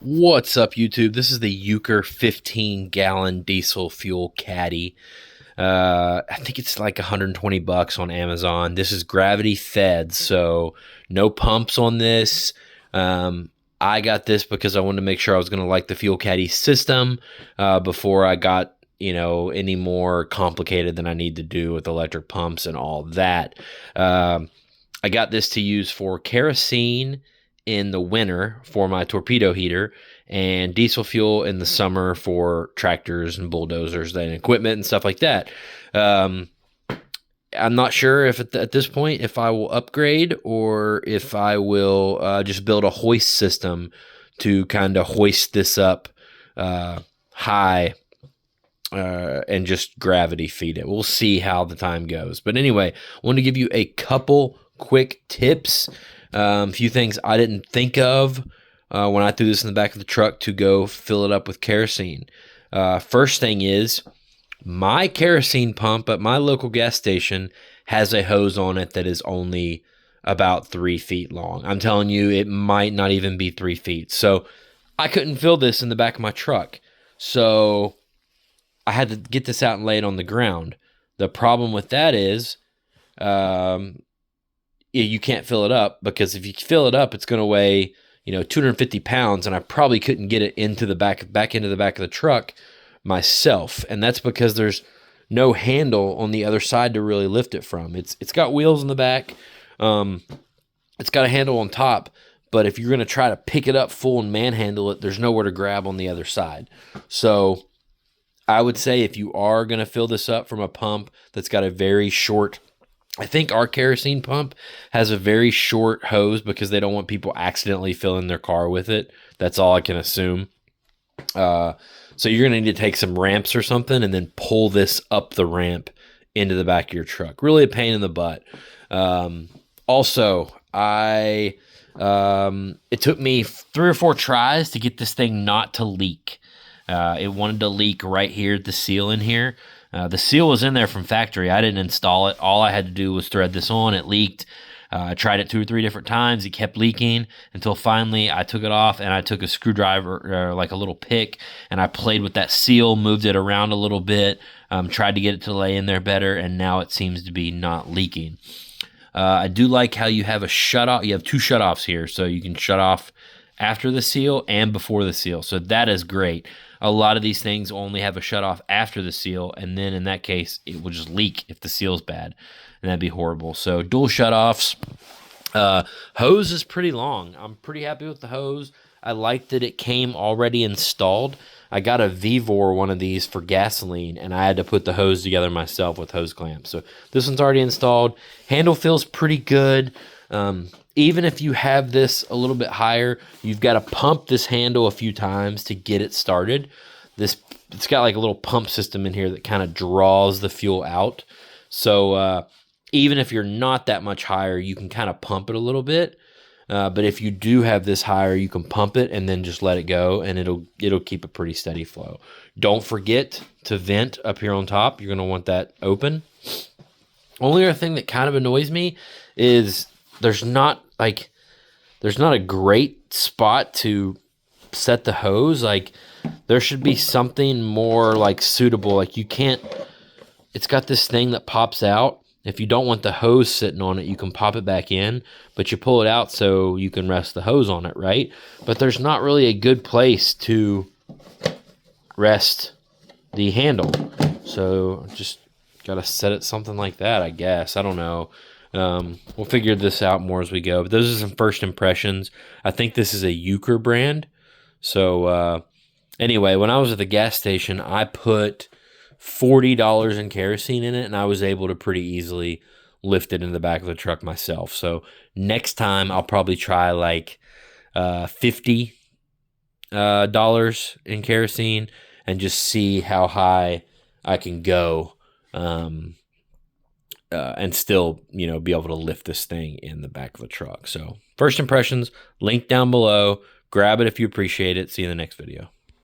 What's up, YouTube? This is the Euchre 15-gallon diesel fuel Caddy. I think it's like 120 bucks on Amazon. This is gravity fed, so no pumps on this. I got this because I wanted to make sure I was going to like the Fuel Caddy system before I got any more complicated than I need to do with electric pumps and all that. I got this to use for kerosene in the winter for my torpedo heater and diesel fuel in the summer for tractors and bulldozers and equipment and stuff like that. I'm not sure if at this point if I will upgrade or if I will just build a hoist system to kind of hoist this up high and just gravity feed it. We'll see how the time goes. But anyway, I want to give you a couple quick tips. A few things I didn't think of when I threw this in the back of the truck to go fill it up with kerosene. First thing is, my kerosene pump at my local gas station has a hose on it that is only about 3 feet long. I'm telling you, it might not even be 3 feet. So I couldn't fill this in the back of my truck. So I had to get this out and lay it on the ground. The problem with that is, you can't fill it up, because if you fill it up, it's going to weigh, 250 pounds, and I probably couldn't get it into the back into the back of the truck myself. And that's because there's no handle on the other side to really lift it from. It's got wheels in the back. It's got a handle on top, but if you're going to try to pick it up full and manhandle it, there's nowhere to grab on the other side. So I would say if you are going to fill this up from a pump that's got a very short, I think our kerosene pump has a very short hose because they don't want people accidentally filling their car with it. That's all I can assume. So you're going to need to take some ramps or something and then pull this up the ramp into the back of your truck. Really a pain in the butt. Also, it took me 3 or 4 tries to get this thing not to leak. It wanted to leak right here at the seal in here. The seal was in there from factory. I didn't install it. All I had to do was thread this on. It leaked. I tried it 2 or 3 different times. It kept leaking until finally I took it off and I took a screwdriver, like a little pick, and I played with that seal, moved it around a little bit, tried to get it to lay in there better, and now it seems to be not leaking. I do like how you have a shut-off. You have 2 shut-offs here, so you can shut off after the seal and before the seal. So that is great. A lot of these things only have a shut-off after the seal, and then in that case, it will just leak if the seal's bad, and that'd be horrible. So dual shut-offs. Hose is pretty long. I'm pretty happy with the hose. I like that it came already installed. I got a Vevor one of these for gasoline, and I had to put the hose together myself with hose clamps. So this one's already installed. Handle feels pretty good. Even if you have this a little bit higher, you've got to pump this handle a few times to get it started. It's got like a little pump system in here that kind of draws the fuel out. So even if you're not that much higher, you can kind of pump it a little bit. But if you do have this higher, you can pump it and then just let it go, and it'll keep a pretty steady flow. Don't forget to vent up here on top. You're going to want that open. Only other thing that kind of annoys me is there's not a great spot to set the hose. Like, there should be something more like suitable. Like, you can't, it's got this thing that pops out. If you don't want the hose sitting on it, you can pop it back in, but you pull it out so you can rest the hose on it, right? But there's not really a good place to rest the handle. So just got to set it something like that, I guess. I don't know. We'll figure this out more as we go. But those are some first impressions. I think this is a Euchre brand. So anyway, when I was at the gas station, I put $40 in kerosene in it, and I was able to pretty easily lift it in the back of the truck myself. So next time I'll probably try like $50 in kerosene and just see how high I can go. And still, be able to lift this thing in the back of the truck. So first impressions, link down below. Grab it if you appreciate it. See you in the next video.